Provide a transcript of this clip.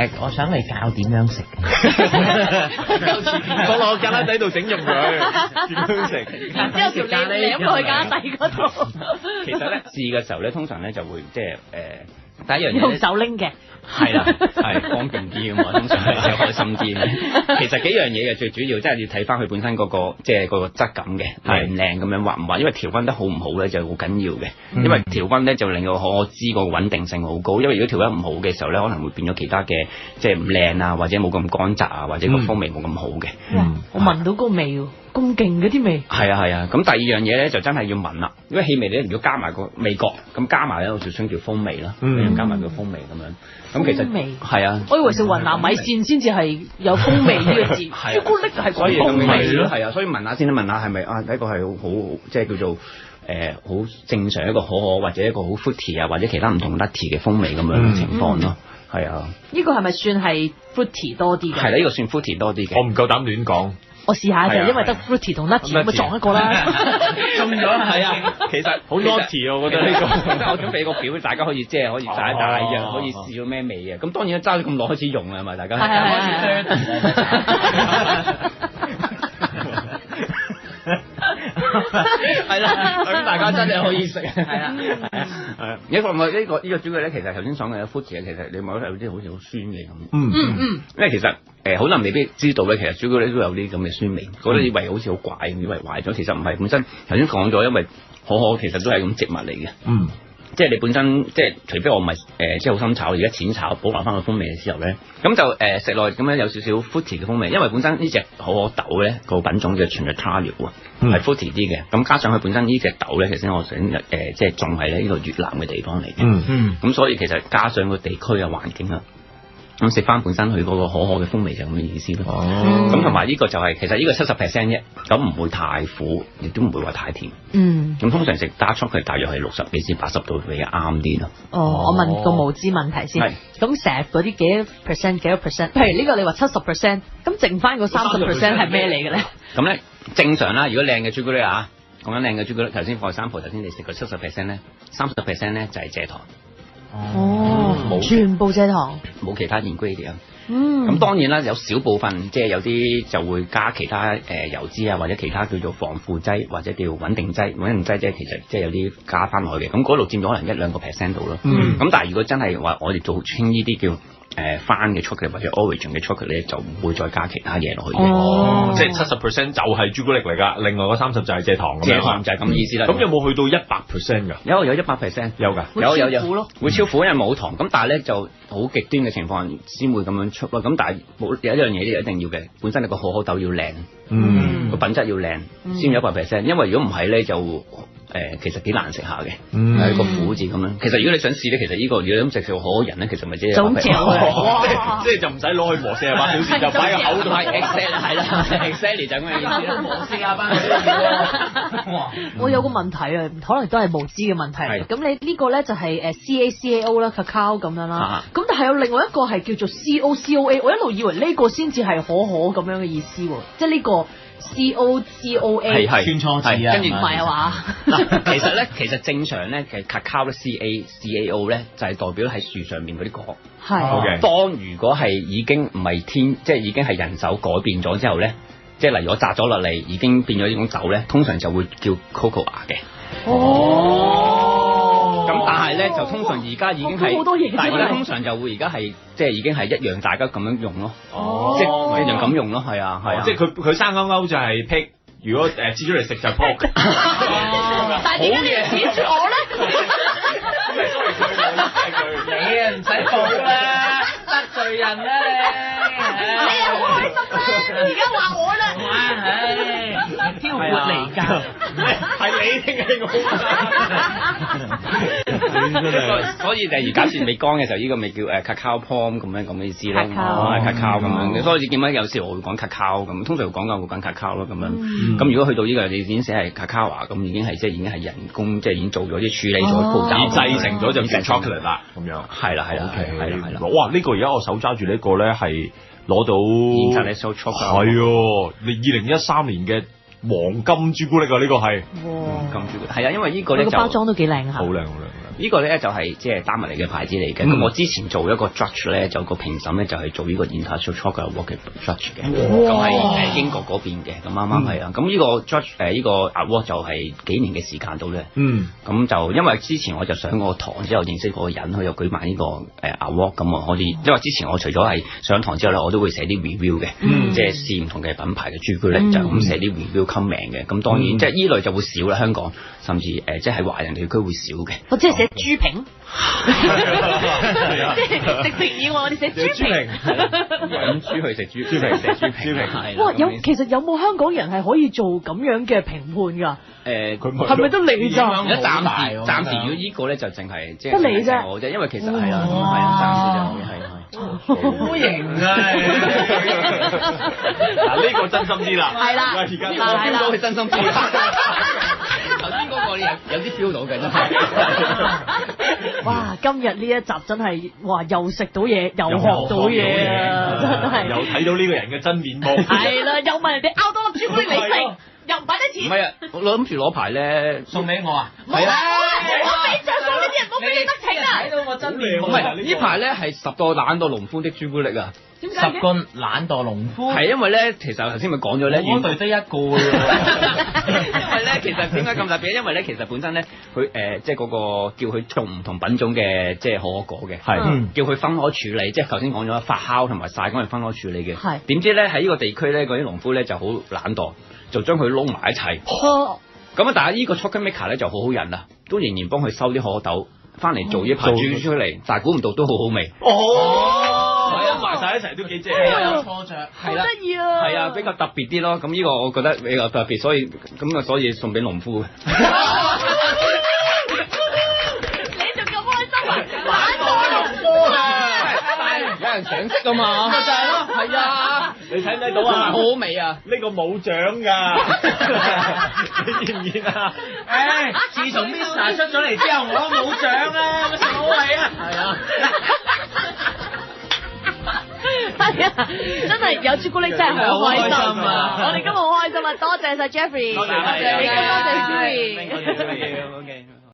食，我想你教點樣食。放落咖喱底度整容佢，點樣食？然之後條脷舐落去咖喱底嗰度。其實咧試嘅時候咧，通常咧就會即係第一樣嘢用呢手拎嘅。係啦，係方便啲㗎嘛，通常係比較開心啲嘅。其實幾樣嘢嘅最主要，即係要睇翻佢本身嗰個即係嗰個質感嘅靚唔靚咁樣滑唔滑，因為調溫得好唔好咧就好緊要嘅。因為調溫咧就令到可知個穩定性好高，因為如果調溫唔好嘅時候咧，可能會變咗其他嘅即係唔靚啊，或者冇咁乾雜啊，或者個風味冇咁好嘅。我聞到個味喎，咁勁嗰啲味。係啊係啊，咁第二樣嘢咧就真係要聞啦，因為氣味咧如果加埋個味覺，咁加埋咧我就想叫風味啦，加埋個風味咁樣。咁其實係啊，我以為食雲南米線先至係有風味呢個字，朱古力係講風味咯，係啊，所以聞下先，聞下係咪啊？第一個係好即係叫做好正常一個可可或者一個好 fruity 啊，或者其他唔同 nutty 嘅風味咁樣嘅情況咯，係啊。呢個係咪算係 fruity 多啲嘅？係啦，呢個算 fruity 多啲嘅。我唔夠膽亂講。我試下就因為得 fruity 同 nutty 咁咪撞一個啦，中咗係啊，其實好 naughty 我覺得呢個。我準備個表，大家可以即係可以大一樣，可以試到咩味嘅。咁當然揸咗咁耐開始用啦，係咪大家？係啦，咁大家真係可以食。係啦，係啊。呢個主角咧，其實頭先講嘅 fruity 其實你冇有啲好似好酸嘅咁。因為其實好多人未必知道咧，其實朱古力都有啲咁嘅酸味，覺得以為好似好怪，以為壞咗，其實唔係。本身頭先講咗，因為可可其實都係咁植物嚟嘅。即係你本身即係除非我唔係即係好深炒，而家淺炒保留翻個風味嘅時候咧，咁就食落咁樣有少少 fruity 嘅風味，因為本身呢隻可可豆咧個品種叫 Trinitario 啊，係 fruity 啲嘅，咁加上佢本身呢隻豆咧，其實我想即係種喺呢個越南嘅地方嚟嘅，咁所以其實加上個地區啊環境啊。咁食翻本身佢嗰個可可嘅風味就咁嘅意思咯。咁同埋呢個就係其實呢個70% 啫，咁唔會太苦，亦都唔會話太甜。咁通常食dark chocolate大約係60幾至80度比較啱啲咯。我問個無知問題先。咁成日嗰啲幾多 percent？譬如呢個你話70%，咁剩翻個30% 係咩嚟嘅咧？咁咧正常啦，如果靚嘅朱古力啊，講緊靚嘅朱古力，頭先for example頭先你食個70%咧，30%咧就係蔗糖。全部蔗糖，冇其他ingredient。咁當然啦，有少部分即係有啲就會加其他油脂啊，或者其他叫做防腐劑，或者叫穩定劑。穩定劑即係其實即係有啲加翻落去嘅。咁嗰度佔咗可能1-2% 度咯。咁但係如果真係話我哋做清呢啲叫翻嘅 chocolate 或者 origin 嘅 chocolate 咧，就唔會再加其他嘢落去嘅。即係70%就係朱古力嚟㗎，另外嗰30就係蔗糖咁樣。蔗糖就係咁意思啦。咁有冇去到100%㗎？有100%，有㗎。有會超苦，因為冇糖。咁但係咧就好極端嘅情況先會咁樣出咯。咁但係有一樣嘢咧一定要嘅，本身你個可可豆要靚，個品質要靚先100%。因為如果唔係咧就其實幾難食下嘅，係個苦字咁樣。其實如果你想試咧，其實呢個如果你咁食可可人咧，其實咪即係即係就唔使攞去磨48小時，就擺個口度。係啦 ，exactly 就咁嘅意思啦。磨48我有個問題啊，可能都係無知嘅問題。咁你呢個咧就係CACAO 啦 ，cacao 咁樣啦。咁但係有另外一個係叫做 COCOA，我一路以為呢個先至係可可咁樣嘅意思喎，即係呢個。COCOA 係算錯字啊，跟住唔係啊嘛？嗱，其實正常咧，其實 cacao 咧 CACAO 咧就係代表喺樹上面嗰啲果。係。當如果係已經唔係即係已經係人手改變咗之後咧，即係例如我摘咗落嚟已經變咗呢種酒咧，通常就會叫 cocoa 嘅。咁但係咧就通常而家已經係，但係而家通常就會而家係即係已經係一樣大家咁樣用咯，即係一樣咁用咯，係啊，即係佢生勾勾就係 pig，如果切出嚟食就 pork。但係點解你要指住我咧？你啊唔使報啦，得罪人啦你又開心啦，而家話我啦，挑撥離間，係你定係我？所以而假設未乾嘅時候，呢個咪叫cacao palm 咁樣咁嘅意思咯，cacao 咁樣。所以見到有時我會講 cacao 咁，通常會講 cacao 咯咁樣。咁如果去到呢個你已經寫係 cacao 啊，咁已經係即係已經係人工，即係已經做咗啲處理咗，製成咗就變 chocolate 啦咁樣。係啦。哇！呢個而家我手揸住呢個咧係攞到 International Chocolate。係喎，你2013年嘅黃金朱古力啊！呢個係黃金朱古力。係啊，因為呢個咧就個包裝都幾靚嚇。好靚。呢個咧就係即係丹麥嚟嘅牌子嚟嘅。咁我之前做一個 judge 咧，就個評審咧就係做呢個 International Chocolate Award 嘅 judge 嘅。咁係英國嗰邊嘅。咁啱啱係啊。咁呢個 judge 呢個 award 就係幾年嘅時間到咧。咁就因為之前我就上過堂之後認識嗰個人，佢又舉辦呢個award，咁我可以因為之前我除咗係上堂之後咧，我都會寫啲 review 嘅，即係試唔同嘅品牌嘅朱古力就咁寫啲 review comment 嘅。咁當然即係依類就會少啦，香港甚至即係喺華人地區會少嘅。我即係寫豬評，即係食評以外，我哋寫豬評，養豬去食豬評，寫豬評。哇！其實有冇香港人係可以做咁樣嘅評判㗎？係咪都你咋？暫時如果依個咧就淨係即係得你啫，我啫，因為其實係啊，暫時就係。好型啊！嗱，呢個真心啲啦，係啦，而家我 feel 到佢真心啲。頭先嗰個有啲 feel 到嘅真係。哇！今日呢一集真係哇，又食到嘢，又學到嘢啊！真係。又睇到呢個人嘅真面目。係啦，又問人哋拗多粒朱古力你食，又唔擺得錢。唔係啊，我諗住攞牌咧送俾我啊！係啊，我俾着數呢啲人，我俾你得逞啊！睇到我真面目。唔係呢排咧係10個懶惰農夫的朱古力啊！點解嘅10個懶惰農夫係因為咧，其實頭先咪講咗咧，我隊得一個喎。因為咧，其實點解咁特別？因為咧，其實本身咧，佢即係嗰個叫佢種唔同品種嘅即係可可果嘅，係叫佢分開處理，即係頭先講咗發酵同埋曬乾係分開處理嘅。係點知咧喺呢個地區咧，嗰啲農夫咧就好懶惰，就將佢撈埋一齊。咁啊，但係呢個 chocolate maker 咧就好好人啦，都仍然幫佢收啲可可豆翻嚟做呢排朱出嚟，但係估唔到都好好味。埋晒一齊都幾正，有錯着，好得意啊！係啊，比較特別啲咯。咁呢個我覺得比較特別，所以送俾農夫。你仲咁開心啊！懶惰農夫啊！有人賞識㗎嘛？咪就係咯，係啊！你睇唔睇到啊？好好味啊！呢個冇獎㗎，你見唔見啊？自從 Mr 出咗嚟之後，我都冇獎啦，乜所謂啊？係啊！係啊，真係有朱古力真係好開心啊！我哋今日好開心啊！多謝晒 Jeffrey，多謝你，多謝 Julie。